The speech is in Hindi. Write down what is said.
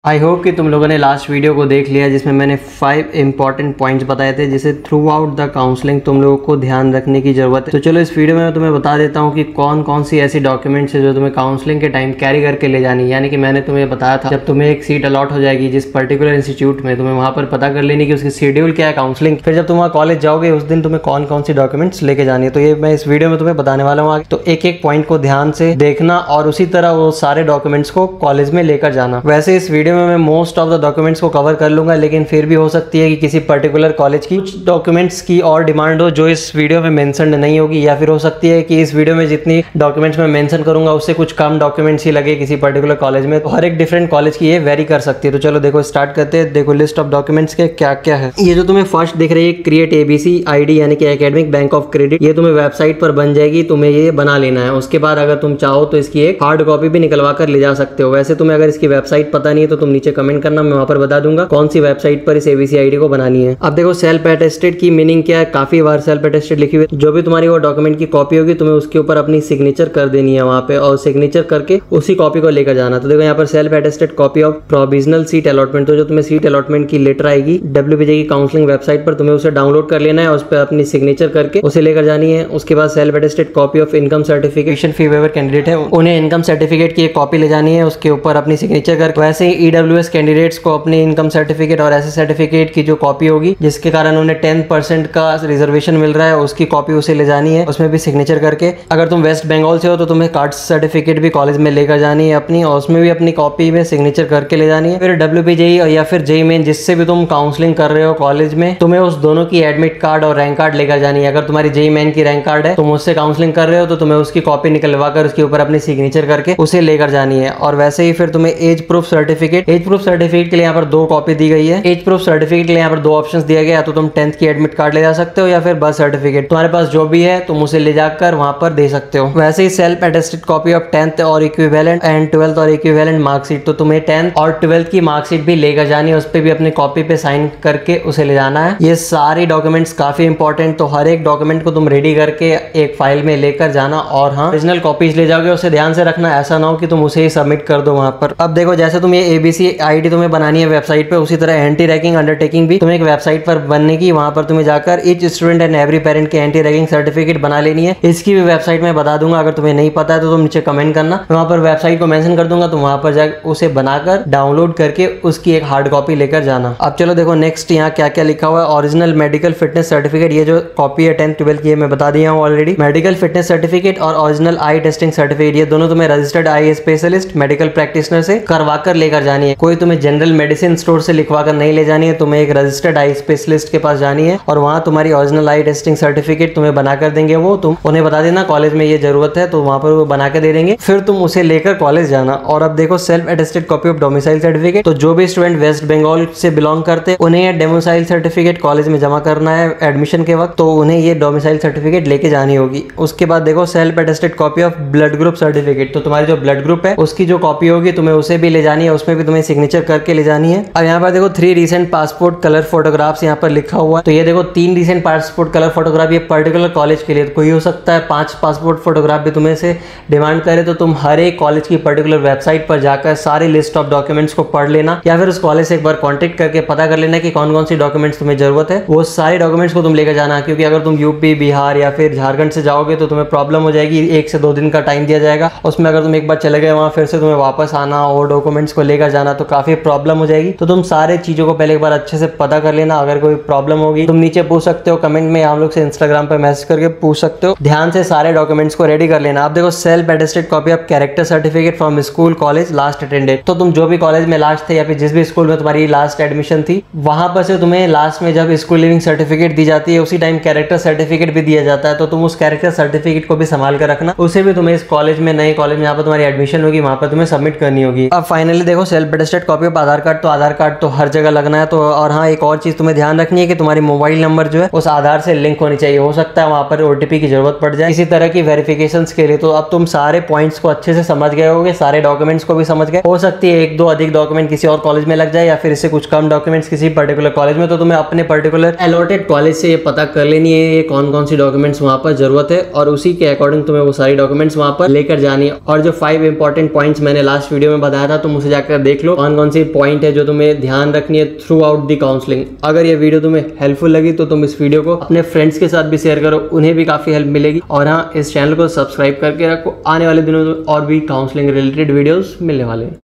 आई होप कि तुम लोगों ने लास्ट वीडियो को देख लिया जिसमें मैंने 5 इंपॉर्टेंट पॉइंट्स बताए थे जिसे थ्रू आउट द काउंसलिंग तुम लोगों को ध्यान रखने की जरूरत है। तो चलो इस वीडियो में मैं तुम्हें बता देता हूँ कि कौन कौन सी ऐसी डॉक्यूमेंट्स है जो तुम्हें काउंसलिंग के टाइम कैरी करके ले जानी। यानी कि मैंने तुम्हें बताया था जब तुम्हें एक सीट अलॉट हो जाएगी जिस पर्टिकुलर इंस्टीट्यूट में, तुम्हें वहाँ पर पता कर लेनी कि उसकी शेड्यूल क्या है काउंसलिंग। फिर जब तुम वहाँ कॉलेज जाओगे उस दिन तुम्हें कौन कौन सी डॉक्यूमेंट्स लेके जानी है, तो ये मैं इस वीडियो में तुम्हें बताने वाला हूँ। तो एक एक पॉइंट को ध्यान से देखना और उसी तरह वो सारे डॉक्यूमेंट्स को कॉलेज में लेकर जाना। वैसे इस वीडियो में मैं मोस्ट ऑफ द डॉक्यूमेंट्स को कवर कर लूंगा, लेकिन फिर भी हो सकती है कि किसी पर्टिकुलर कॉलेज की कुछ डॉक्यूमेंट्स की और डिमांड हो जो इस वीडियो में मेंशन नहीं होगी, या फिर हो सकती है कि इस वीडियो में जितनी डॉक्यूमेंट्स मैं मेंशन करूंगा उससे कुछ कम डॉक्यूमेंट्स ही लगे किसी पर्टिकुलर कॉलेज में। तो हर एक डिफरेंट कॉलेज की ये वेरी कर सकती है। तो चलो देखो स्टार्ट करते हैं। देखो लिस्ट ऑफ डॉक्यूमेंट्स के क्या क्या है। ये जो तुम्हें फर्स्ट दिख रही है क्रिएट एबीसी आईडी यानी कि एकेडमिक बैंक ऑफ क्रेडिट, ये तुम्हें वेबसाइट पर बन जाएगी, तुम्हें ये बना लेना है। उसके बाद अगर तुम चाहो तो इसकी एक हार्ड कॉपी भी निकलवा कर ले जा सकते हो। वैसे तुम्हें अगर इसकी वेबसाइट पता नहीं है तो तुम नीचे कमेंट करना, मैं वहां पर बता दूंगा कौन सी वेबसाइट पर इस एबीसी आईडी को बनानी है। अब देखो सेल्फ अटेस्टेड की मीनिंग क्या है। काफी बार सेल्फ अटेस्टेड लिखी हुई, जो भी तुम्हारी वो डॉक्यूमेंट की कॉपी होगी तुम्हें उसके ऊपर अपनी सिग्नेचर कर देनी है वहां पे, और सिग्नेचर करके उसी कॉपी को लेकर जाना। तो देखो यहाँ पर self attested copy of provisional seat allotment, तो जो तुम्हें सीट अलॉटमेंट की लेटर आएगी डब्ल्यूबीजे की काउंसलिंग वेबसाइट पर, तुम्हें उसे डाउनलोड कर लेना है और उस पर अपनी सिग्नेचर करके उसे लेकर जानी है। उसके बाद self attested copy of income certification fee waiver candidate है, उन्हें इनकम सर्टिफिकेट की एक कॉपी ले जानी है, उसके ऊपर अपनी सिग्नेचर करके। वैसे ही ईडब्ल्यूएस कैंडिडेट्स को अपनी इनकम सर्टिफिकेट और ऐसे सर्टिफिकेट की जो कॉपी होगी जिसके कारण उन्हें 10% का रिजर्वेशन मिल रहा है उसकी कॉपी उसे ले जानी है, उसमें भी सिग्नेचर करके। अगर तुम वेस्ट बंगाल से हो तो तुम्हें कास्ट सर्टिफिकेट भी कॉलेज में लेकर जानी है अपनी, और उसमें भी अपनी कॉपी में सिग्नेचर करके ले जानी है। फिर डब्ल्यूबीजेई या फिर जेई मेन जिससे भी तुम काउंसलिंग कर रहे हो कॉलेज में, तुम्हें उस दोनों की एडमिट कार्ड और रैंक कार्ड लेकर जानी है। अगर तुम्हारी जेई मेन की रैंक कार्ड है, तुम उससे काउंसलिंग कर रहे हो तो तुम्हें उसकी कॉपी निकलवा कर उसके ऊपर अपनी सिग्नेचर करके उसे लेकर जानी है। और वैसे ही फिर तुम्हें age proof certificate, age proof certificate के लिए यहाँ पर 2 कॉपी दी गई है। एज प्रूफ सर्टिफिकेट के लिए यहाँ पर 2 ऑप्शंस दिया गया, तो तुम 10th की एडमिट कार्ड ले जा सकते हो या फिर बर्थ सर्टिफिकेट, तुम्हारे पास जो भी है तुम उसे ले जाकर वहां पर दे सकते हो। वैसे ही self attested copy of 10th और इक्विवेलेंट एंड 12th और इक्विवेलेंट मार्कशीट, तो तुम्हें 10th और 12th की मार्कशीट भी लेकर जानी है, उस पर भी अपनी कॉपी पे साइन करके उसे ले जाना है। ये सारी डॉक्यूमेंट्स काफी इंपॉर्टेंट, तो हर एक डॉक्यूमेंट को तुम रेडी करके एक फाइल में लेकर जाना। और हाँ, ओरिजिनल कॉपीज ले जाओगे उसे ध्यान से रखना, ऐसा ना हो कि तुम उसे ही सबमिट कर दो वहां पर। अब देखो जैसे तुम ये एबीसी आईडी तुम्हें बनानी है वेबसाइट पे, उसी तरह एंटी रैगिंग अंडरटेकिंग भी तुम्हें एक वेबसाइट पर बनने की, वहां पर तुम्हें जाकर each student and every parent के एंटी रैगिंग सर्टिफिकेट बना लेनी है। इसकी भी वेबसाइट में बता दूंगा, अगर तुम्हें नहीं पता है तो तुम नीचे कमेंट करना, वहां पर वेबसाइट को मेंशन कर दूंगा, तुम वहां पर जाकर उसे बनाकर डाउनलोड करके उसकी एक हार्ड कॉपी लेकर जाना। अब चलो देखो नेक्स्ट यहाँ क्या क्या लिखा हुआ है। ओरिजिनल मेडिकल फिटनेस सर्टिफिकेट, ये जो कॉपी है 10th 12th की मैं बता दिया हूँ ऑलरेडी। मेडिकल फिटनेस सर्टिफिकेट और ओरिजिनल आई टेस्टिंग सर्टिफिकेट, ये दोनों तुम्हें registered eye specialist medical practitioner से करवा कर लेकर जानी है। कोई तुम्हें जनरल मेडिसिन स्टोर से लिखवा कर नहीं ले जानी है, तुम्हें एक रजिस्टर्ड आई स्पेशलिस्ट के पास जानी है और वहां तुम्हारी ओरिजिनल आई टेस्टिंग सर्टिफिकेट तुम्हें बनाकर देंगे। वो तुम उन्हें बता देना कॉलेज में ये जरूरत है, तो वहां पर वो बना के दे देंगे, फिर तुम उसे लेकर कॉलेज जाना। और अब देखो self attested copy of domicile certificate, तो जो भी स्टूडेंट वेस्ट बंगाल से बिलोंग करते उन्हें ये डोमिसाइल सर्टिफिकेट कॉलेज में जमा करना है एडमिशन के वक्त, तो उन्हें ये डोमिसाइल सर्टिफिकेट लेके जानी होगी। उसके बाद देखो self attested copy of blood group certificate, तो तुम्हारी जो ब्लड ग्रुप है उसकी जो कॉपी होगी तुम्हें उसे भी ले जानी है, उसमें भी तुम्हें सिग्नेचर करके ले जानी है। अब यहाँ पर देखो 3 रिसेंट पासपोर्ट कलर फोटोग्राफ्स यहाँ पर लिखा हुआ है, तो ये देखो 3 रिसेंट पासपोर्ट कलर फोटोग्राफ ये पर्टिकुलर कॉलेज के लिए, तो कोई हो सकता है 5 पासपोर्ट फोटोग्राफ भी तुम्हें से डिमांड करे, तो तुम हर एक कॉलेज की पर्टिकुलर वेबसाइट पर जाकर सारी लिस्ट ऑफ डॉक्यूमेंट्स को पढ़ लेना, या फिर उस कॉलेज से एक बार कॉन्टेक्ट करके पता कर लेना कि कौन कौन सी डॉक्यूमेंट्स तुम्हें जरूरत है, वो सारे डॉक्यूमेंट्स को तुम लेकर जाना। क्योंकि अगर तुम यूपी बिहार या फिर झारखंड से जाओगे तो तुम्हें प्रॉब्लम हो जाएगी, 1 से 2 दिन का टाइम दिया जाएगा, उसमें अगर तुम एक बार चले गए वहां फिर से तुम्हें वापस आना और डॉक्यूमेंट्स को लेकर जाना तो काफी प्रॉब्लम हो जाएगी। तो तुम सारे चीजों को पहले एक बार अच्छे से पता कर लेना। अगर कोई प्रॉब्लम होगी तुम नीचे पूछ सकते हो कमेंट में, हम लोग से इंस्टाग्राम पे मैसेज करके पूछ सकते हो। ध्यान से सारे डॉक्यूमेंट्स को रेडी कर लेना। आप देखो self attested copy of character certificate from school college last attended, तो तुम जो भी कॉलेज में लास्ट थे या फिर जिस भी स्कूल में तुम्हारी लास्ट एडमिशन थी वहां पर से तुम्हें लास्ट में जब स्कूल लिविंग सर्टिफिकेट दी जाती है उसी टाइम कैरेक्टर सर्टिफिकेट भी दिया जाता है, तो तुम उस कैरेक्टर सर्टिफिकेट को भी संभाल कर रखना, उसे भी तुम्हें इस कॉलेज में नए कॉलेज में जहाँ पर तुम्हारी एडमिशन होगी वहां पर तुम्हें सबमिट करनी होगी। अब फाइनली देखो self attested copy of Aadhaar card, तो आधार कार्ड तो हर जगह लगना है। तो और हाँ, एक और चीज तुम्हें ध्यान रखनी है कि तुम्हारी मोबाइल नंबर जो है उस आधार से लिंक होनी चाहिए, हो सकता है वहां पर ओटीपी की जरूरत पड़ जाए इसी तरह की वेरिफिकेशन के लिए। तो अब तुम सारे पॉइंट्स को अच्छे से समझ गए होगे, सारे डॉक्यूमेंट्स को भी समझ गए। हो सकती है 1-2 अधिक डॉक्यूमेंट किसी और कॉलेज में लग जाए या फिर इससे कुछ कम डॉक्यूमेंट्स किसी पर्टिकुलर कॉलेज में, तो तुम्हें अपने पर्टिकुलर अलॉटेड कॉलेज से ये पता कर लेनी है ये कौन कौन सी डॉक्यूमेंट्स वहां पर जरूरत है, और उसी के अकॉर्डिंग तुम्हें वो सारी डॉक्यूमेंट्स वहां पर लेकर जानी है। और जो 5 इंपॉर्टेंट पॉइंट्स मैंने लास्ट वीडियो में बताया था तुम उसे जाकर देख लो कौन कौन सी पॉइंट है जो तुम्हें ध्यान रखनी है थ्रू आउट द काउंसलिंग। अगर ये वीडियो तुम्हें हेल्पफुल लगी तो तुम इस वीडियो को अपने फ्रेंड्स के साथ भी शेयर करो, उन्हें भी काफी हेल्प मिलेगी। और हाँ, इस चैनल को सब्सक्राइब करके रखो, आने वाले दिनों में और भी काउंसलिंग रिलेटेड वीडियोस मिलने वाले हैं।